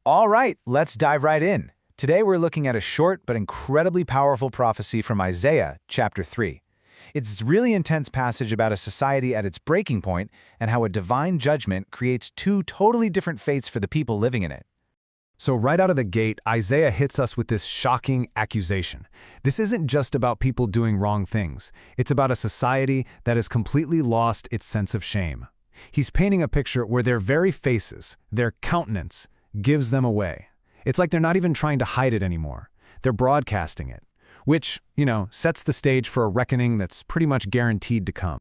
All right, let's dive right in. Today we're looking at a short but incredibly powerful prophecy from Isaiah, chapter 3. It's a really intense passage about a society at its breaking point and how a divine judgment creates two totally different fates for the people living in it. So right out of the gate, Isaiah hits us with this shocking accusation. This isn't just about people doing wrong things. It's about a society that has completely lost its sense of shame. He's painting a picture where their very faces, their countenance, gives them away. It's like they're not even trying to hide it anymore. They're broadcasting it, which, sets the stage for a reckoning that's pretty much guaranteed to come.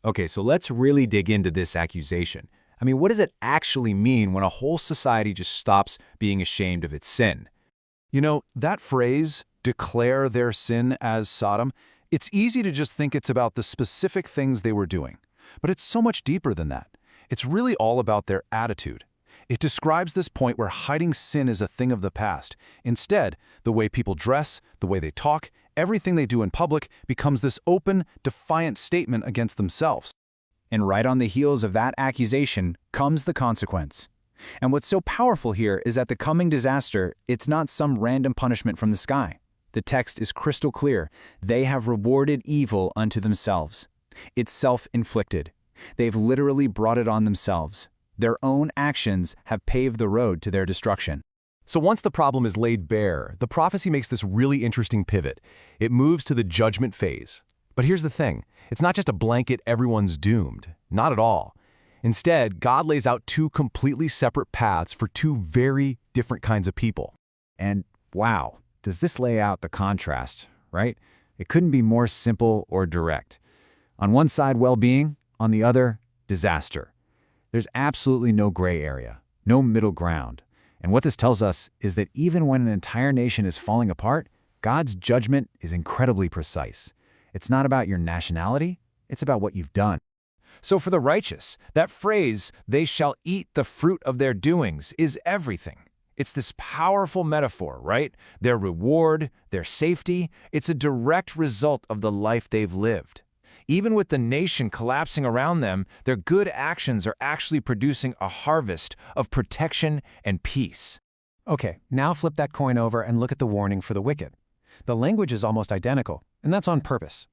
Okay, so let's really dig into this accusation. What does it actually mean when a whole society just stops being ashamed of its sin? That phrase, declare their sin as Sodom, it's easy to just think it's about the specific things they were doing. But it's so much deeper than that. It's really all about their attitude. It describes this point where hiding sin is a thing of the past. Instead, the way people dress, the way they talk, everything they do in public becomes this open, defiant statement against themselves. And right on the heels of that accusation comes the consequence. And what's so powerful here is that the coming disaster, it's not some random punishment from the sky. The text is crystal clear. They have rewarded evil unto themselves. It's self-inflicted. They've literally brought it on themselves. Their own actions have paved the road to their destruction. So once the problem is laid bare, the prophecy makes this really interesting pivot. It moves to the judgment phase. But here's the thing. It's not just a blanket everyone's doomed. Not at all. Instead, God lays out two completely separate paths for two very different kinds of people. And wow, does this lay out the contrast, right? It couldn't be more simple or direct. On one side, well-being, on the other, disaster. There's absolutely no gray area, no middle ground. And what this tells us is that even when an entire nation is falling apart, God's judgment is incredibly precise. It's not about your nationality, it's about what you've done. So for the righteous, that phrase, they shall eat the fruit of their doings, is everything. It's this powerful metaphor, right? Their reward, their safety, it's a direct result of the life they've lived. Even with the nation collapsing around them, their good actions are actually producing a harvest of protection and peace. Okay, now flip that coin over and look at the warning for the wicked. The language is almost identical, and that's on purpose.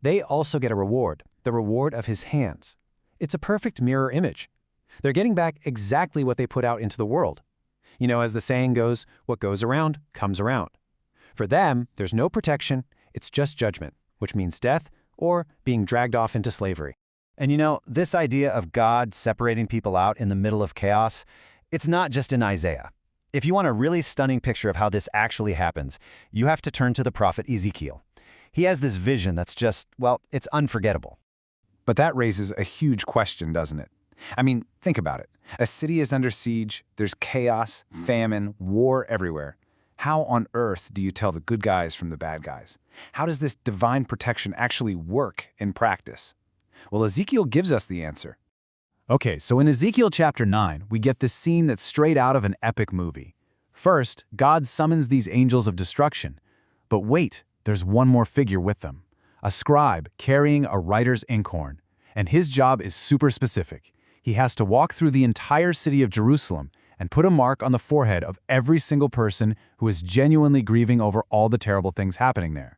They also get a reward, the reward of his hands. It's a perfect mirror image. They're getting back exactly what they put out into the world. As the saying goes, what goes around comes around. For them, there's no protection, it's just judgment, which means death or being dragged off into slavery. And this idea of God separating people out in the middle of chaos, it's not just in Isaiah. If you want a really stunning picture of how this actually happens, you have to turn to the prophet Ezekiel. He has this vision that's just, it's unforgettable. But that raises a huge question, doesn't it? Think about it. A city is under siege, there's chaos, famine, war everywhere. How on earth do you tell the good guys from the bad guys? How does this divine protection actually work in practice? Well, Ezekiel gives us the answer. Okay, so in Ezekiel chapter 9, we get this scene that's straight out of an epic movie. First, God summons these angels of destruction. But wait, there's one more figure with them. A scribe carrying a writer's inkhorn. And his job is super specific. He has to walk through the entire city of Jerusalem and put a mark on the forehead of every single person who is genuinely grieving over all the terrible things happening there.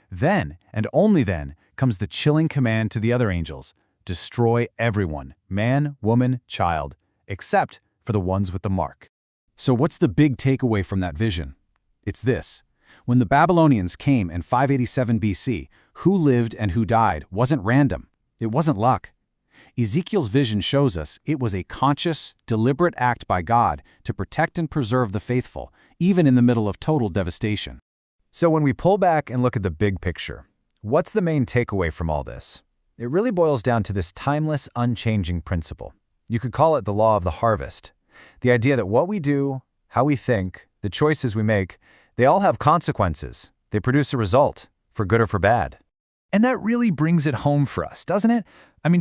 Then, and only then, comes the chilling command to the other angels, destroy everyone, man, woman, child, except for the ones with the mark. So what's the big takeaway from that vision? It's this. When the Babylonians came in 587 BC, who lived and who died wasn't random. It wasn't luck. Ezekiel's vision shows us it was a conscious, deliberate act by God to protect and preserve the faithful, even in the middle of total devastation. So when we pull back and look at the big picture, what's the main takeaway from all this? It really boils down to this timeless, unchanging principle. You could call it the law of the harvest. The idea that what we do, how we think, the choices we make, they all have consequences. They produce a result, for good or for bad. And that really brings it home for us, doesn't it?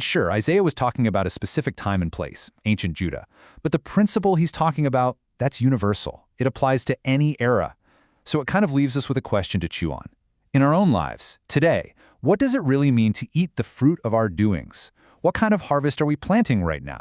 Sure, Isaiah was talking about a specific time and place, ancient Judah. But the principle he's talking about, that's universal. It applies to any era. So it kind of leaves us with a question to chew on. In our own lives, today, what does it really mean to eat the fruit of our doings? What kind of harvest are we planting right now?